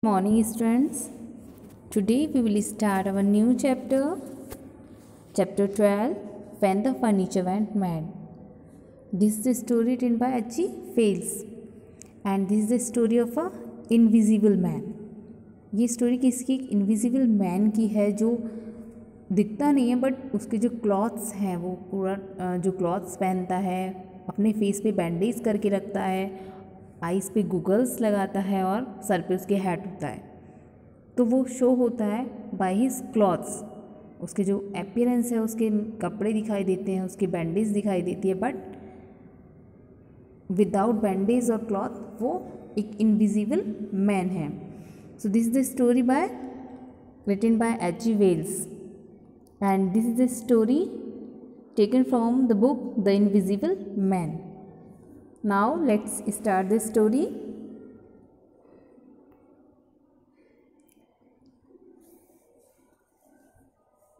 Morning students. Today we will start our new chapter, chapter 12, When the Furniture Went Mad. This is a story written by H.G. Wells and this is the story of a invisible man. ये story किसकी? Invisible man की है जो दिखता नहीं है but उसके जो क्लॉथ्स हैं वो पूरा जो क्लॉथ्स पहनता है, अपने फेस पे बैंडेज करके रखता है, आइज़ पे गूगल्स लगाता है और सर पे उसके हैट होता है। तो वो शो होता है बाय हिज क्लॉथ्स। उसके जो अपीयरेंस है, उसके कपड़े दिखाई देते हैं, उसकी बैंडेज दिखाई देती है, बट विदाउट बैंडेज और क्लॉथ वो एक इनविजिबल मैन है। So this is the story by written by H.G. Wells and this is the story taken from the book The Invisible Man. Now let's start the story.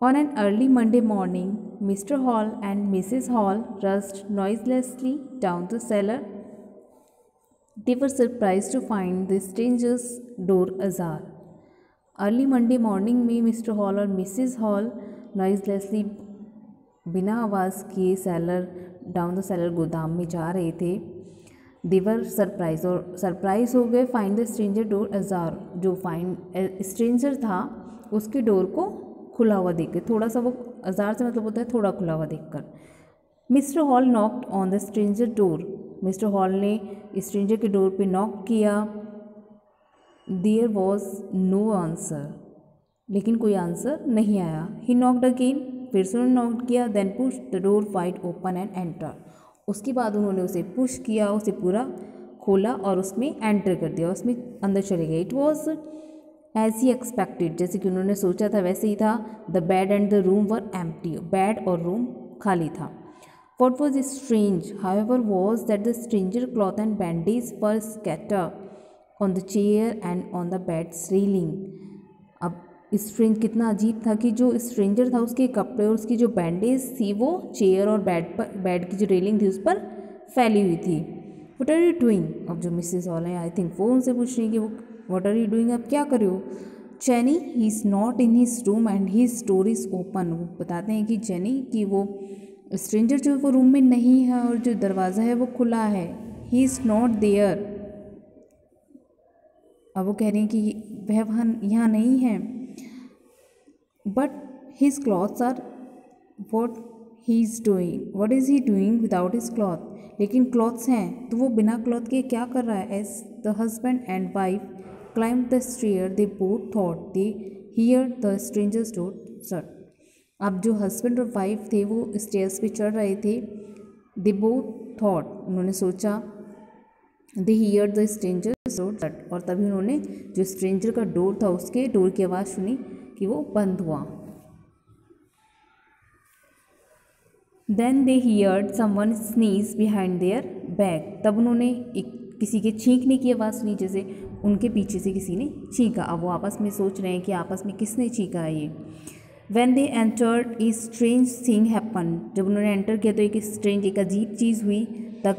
On an early Monday morning, Mr. Hall and Mrs. Hall rushed noiselessly down the cellar. They were surprised to find the stranger's door ajar. Early Monday morning में mister hall और Mrs hall नॉइजलेसली बिना आवाज़ किए down the seller गोदाम में जा रहे थे। देवर सरप्राइज और सरप्राइज हो गए फाइंड द स्ट्रेंजर डोर अजार। जो स्ट्रेंजर था उसके डोर को खुला हुआ देख कर, थोड़ा सा वो अजार से मतलब होता है थोड़ा खुला हुआ देखकर। Mister hall knocked on the stranger door. Mister hall ने स्ट्रेंजर के डोर पे नॉक किया। देयर वॉज नो आंसर, लेकिन कोई आंसर नहीं आया। ही नॉक्ड अगेन, फिर से उन्होंने नॉक किया। Then push the door wide open and enter. उसके बाद उन्होंने उसे पुश किया, उसे पूरा खोला और उसमें एंटर कर दिया, उसमें अंदर चले गए। It was as he expected, जैसे कि उन्होंने सोचा था वैसे ही था। The bed and the room were empty, bed और रूम खाली था। What was strange however was that the stranger cloth and bandage were scatter on the chair and on the beds railing. अब स्ट्रेंज कितना अजीब था कि जो stranger था उसके कपड़े और उसकी जो बैंडेज थी वो चेयर और बेड की जो रेलिंग थी उस पर फैली हुई थी। What are you doing? अब जो मिसेस हॉल है आई थिंक वो उनसे पूछ रही है कि वो व्हाट आर यू डूइंग, आप क्या कर रहे हो? Jenny he is not in his room and his door is open. वो बताते हैं कि जेनी कि वो स्ट्रेंजर जो है वो रूम में नहीं है और जो दरवाज़ा है वो खुला है। He is not there. अब वो कह रही हैं कि वह वहाँ यहाँ नहीं है। But his clothes are what he is doing, what is he doing without his cloth. लेकिन क्लॉथ्स हैं तो वो बिना क्लॉथ के क्या कर रहा है? As the husband and wife climb the stair they both thought they hear the strangers door shut. अब जो हस्बैंड और वाइफ थे वो स्टेयर्स पे चढ़ रहे थे। दे बोथ थॉट, उन्होंने सोचा, दे hear the strangers door shut, और तभी उन्होंने जो स्ट्रेंजर का डोर था उसके डोर की आवाज़ सुनी कि वो बंद हुआ। Then they heard someone sneeze behind their back. तब उन्होंने किसी के छींकने की आवाज़ सुनी, जैसे उनके पीछे से किसी ने छींका। अब वो आपस में सोच रहे हैं कि आपस में किसने छींका है ये। When they entered, a strange thing happened. जब उन्होंने एंटर किया तो एक अजीब चीज़ हुई। The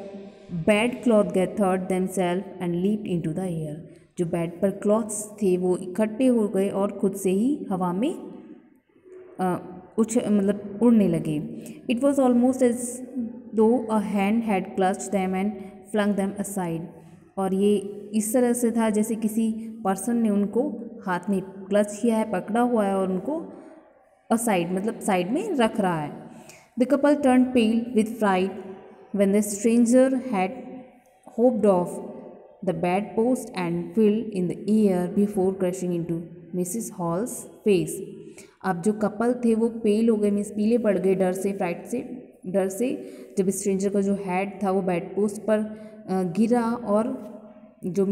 bed cloth gathered themselves and leaped into the air. जो बेड पर क्लॉथ्स थे वो इकट्ठे हो गए और खुद से ही हवा में मतलब उड़ने लगे। It was almost as though a hand had clutched them and flung them aside. और ये इस तरह से था जैसे किसी पर्सन ने उनको हाथ में क्लच किया है, पकड़ा हुआ है और उनको असाइड मतलब साइड में रख रहा है। The couple turn pale with fright when the stranger had hopped off the bed post and filled in the air before crashing into Mrs Hall's face. अब जो कपल थे वो पेल हो गए, मीन्स पीले पड़ गए डर से जब स्ट्रेंजर का जो हेड था वो बेड पोस्ट पर गिरा और जो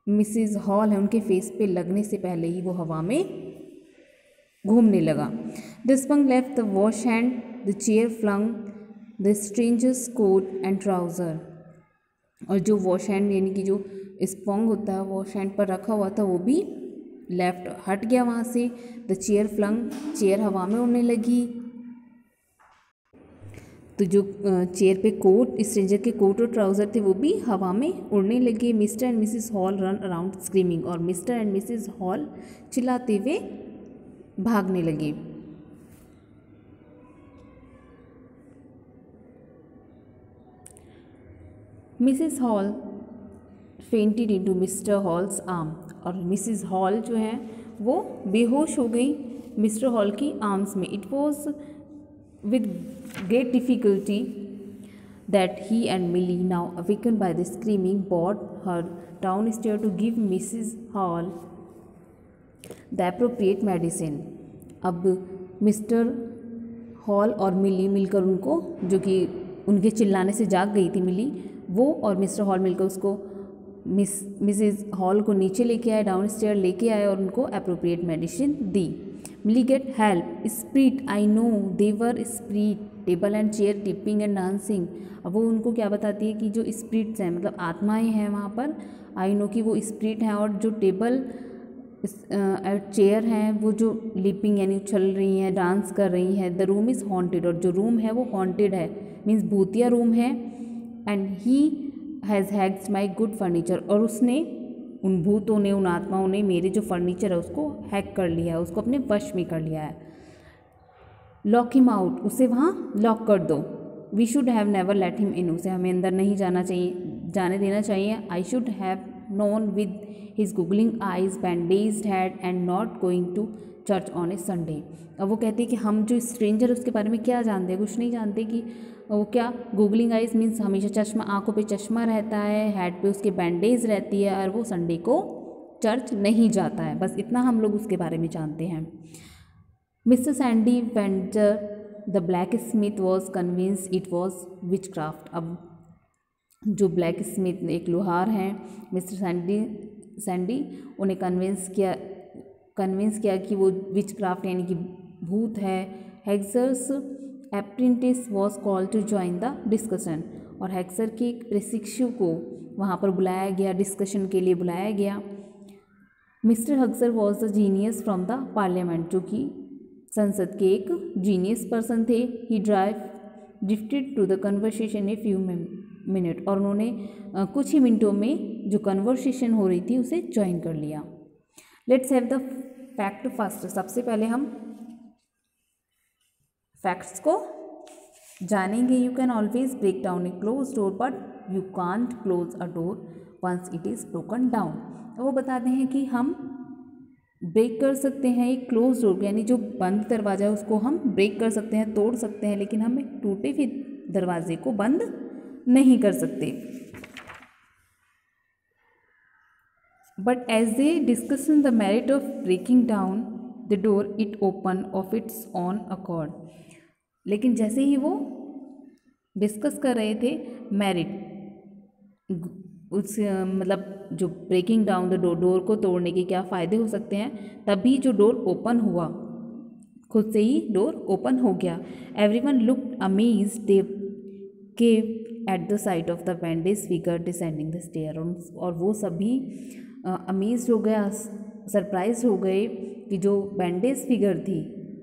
मिसेस हॉल है उनके फेस पे लगने से पहले ही वो हवा में घूमने लगा। The sponge left the wash hand, the chair flung the strangers coat and trouser. और जो वॉश हैंड यानी कि जो स्पंग होता है वॉश हैंड पर रखा हुआ था वो भी लेफ्ट हट गया वहाँ से। द चेयर फ्लंग, चेयर हवा में उड़ने लगी। तो जो चेयर पे कोट, स्ट्रेंजर के कोट और ट्राउज़र थे वो भी हवा में उड़ने लगे। Mister and Mrs hall run around screaming, और मिस्टर एंड मिसेस हॉल चिल्लाते हुए भागने लगे। Mrs hall fainted into mister halls arm, और मिसेस हॉल जो है वो बेहोश हो गई मिस्टर हॉल की आर्म्स में। It was with great difficulty that he and Millie, now awakened by the screaming, brought her downstairs to give Mrs. Hall the appropriate medicine. अब मिस्टर हॉल और मिली मिलकर उनको, जो कि उनके चिल्लाने से जाग गई थी मिली, वो और मिस्टर हॉल मिलकर उसको मिसेस हॉल को नीचे लेके आए, डाउनस्टेयर लेके आए और उनको अप्रोप्रिएट मेडिसिन दी। Millie get help, spirit, I know they were spirit, table and chair tipping and dancing. अब वो उनको क्या बताती है कि जो स्प्रिट्स हैं, मतलब आत्माएं हैं वहाँ पर, आई नो कि वो स्प्रिट हैं, और जो टेबल चेयर हैं वो जो लिपिंग यानी उछल रही हैं, डांस कर रही हैं। द रूम इज़ हॉन्टेड, और जो रूम है वो हॉन्टेड है, मीन्स भूतिया रूम है। And he has hacked my good furniture, और उसने, उन भूतों ने, उन आत्माओं ने मेरे जो फर्नीचर है उसको हैक कर लिया है, उसको अपने वश में कर लिया है। लॉक हिम आउट, उसे वहाँ लॉक कर दो। We should have never let him in, उसे हमें अंदर नहीं जाने देना चाहिए। I should have known with his goggling eyes, bandaged head and not going to church on a Sunday. अब वो कहते हैं कि हम जो स्ट्रेंजर उसके बारे में क्या जानते हैं, कुछ नहीं जानते कि वो क्या, गूगलिंग आइज मीन्स हमेशा चश्मा, आंखों पे चश्मा रहता है, हेड पे उसके बैंडेज रहती है, और वो संडे को चर्च नहीं जाता है। बस इतना हम लोग उसके बारे में जानते हैं। Mister Sandy venture the black Smith was convince it was which craft. अब जो ब्लैक स्मिथ एक लोहार हैं, मिस्टर सैंडी उन्हें कन्विंस किया कि वो विच क्राफ्ट यानी कि भूत है। Hexer's apprentice was call to join the discussion, और हेक्सर के एक प्रशिक्षु को वहाँ पर बुलाया गया, डिस्कशन के लिए बुलाया गया। Mister Hexer was the genius from the parliament, जो कि संसद के एक जीनियस पर्सन थे। He drifted to the conversation a few minute, और उन्होंने कुछ ही मिनटों में जो कन्वर्सेशन हो रही थी उसे ज्वाइन कर लिया। Let's have the fact first, सबसे पहले हम फैक्ट्स को जानेंगे। You can always break down a close door but you can't close a door once it is broken down. वो बताते हैं कि हम ब्रेक कर सकते हैं एक क्लोज डोर, यानी जो बंद दरवाज़ा है उसको हम ब्रेक कर सकते हैं, तोड़ सकते हैं, लेकिन हम एक टूटे हुए दरवाजे को बंद नहीं कर सकते। But as they discussion the merit of breaking down the door it open of its own accord. लेकिन जैसे ही वो डिस्कस कर रहे थे मेरिट, उस मतलब जो ब्रेकिंग डाउन द डोर को तोड़ने के क्या फ़ायदे हो सकते हैं, तभी जो डोर ओपन हुआ, खुद से ही डोर ओपन हो गया। Everyone looked amazed, they gave at the sight of the bandage figure descending the stair, और वो सभी अमेज्ड हो गया, सरप्राइज हो गए कि जो बैंडेज फिगर थी,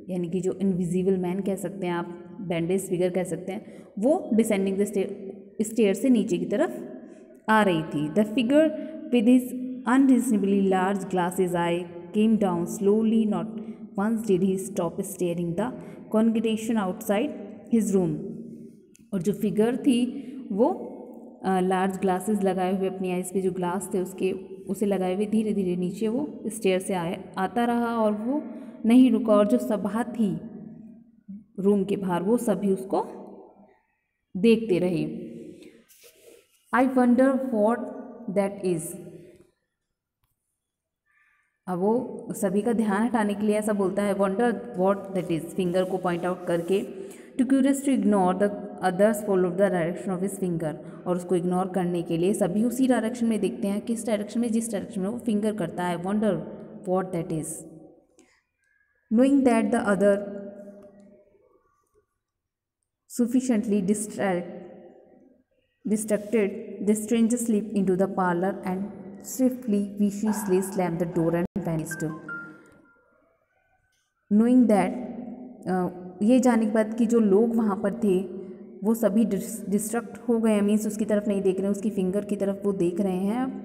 यानी कि जो इनविजिबल मैन कह सकते हैं आप, बैंडेज फिगर कह सकते हैं, वो डिसेंडिंग द स्टेयर से नीचे की तरफ आ रही थी। The figure with his unreasonably large glasses eye came down slowly, not once did he stop staring the congregation outside his room. और जो फिगर थी वो लार्ज ग्लासेस लगाए हुए, अपनी आइज़ पे जो ग्लास थे उसे लगाए हुए धीरे धीरे नीचे वो स्टेयर से आता रहा, और वो नहीं रुका। और जो सभा थी रूम के बाहर, वो सभी उसको देखते रहे। I wonder what that is. अब वो सभी का ध्यान हटाने के लिए ऐसा बोलता है, wonder what that is, finger को पॉइंट आउट करके। Too curious to ignore the others follow the direction of his finger, और उसको इग्नोर करने के लिए सभी उसी डायरेक्शन में देखते हैं, किस डायरेक्शन में, जिस डायरेक्शन में वो फिंगर करता है। Wonder what that is. Knowing that the other sufficiently distracted, the stranger slipped into the parlor and swiftly, viciously slammed the door and vanished. Knowing that, ये जानने के बाद कि जो लोग वहाँ पर थे वो सभी डिस्ट्रक्ट हो गए, मीन्स उसकी तरफ नहीं देख रहे हैं, उसकी फिंगर की तरफ वो देख रहे हैं अब।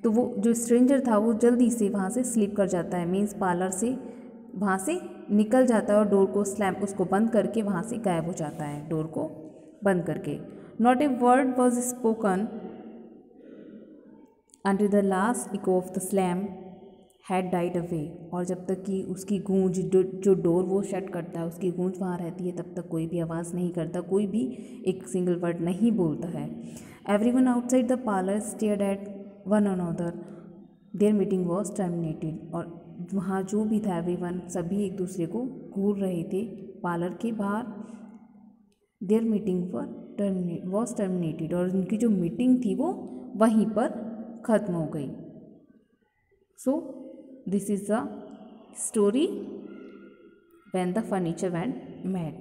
तो वो जो स्ट्रेंजर था वो जल्दी से वहाँ से स्लिप कर जाता है, मीन्स पार्लर से वहाँ से निकल जाता है और डोर को स्लैम उसको बंद करके वहाँ से गायब हो जाता है, डोर को बंद करके। Not a word was spoken until the last echo of the slam had died away। और जब तक कि उसकी गूंज जो डोर वो शट करता है उसकी गूंज वहाँ रहती है, तब तक कोई भी आवाज़ नहीं करता, कोई भी एक सिंगल वर्ड नहीं बोलता है। Everyone outside the parlour stared at one another, their meeting was terminated. और वहाँ जो भी था एवरीवन, सभी एक दूसरे को घूर रहे थे पार्लर के बाहर। देयर मीटिंग वॉज टर्मिनेटेड, और उनकी जो मीटिंग थी वो वहीं पर ख़त्म हो गई। So this is the story when the furniture went mad.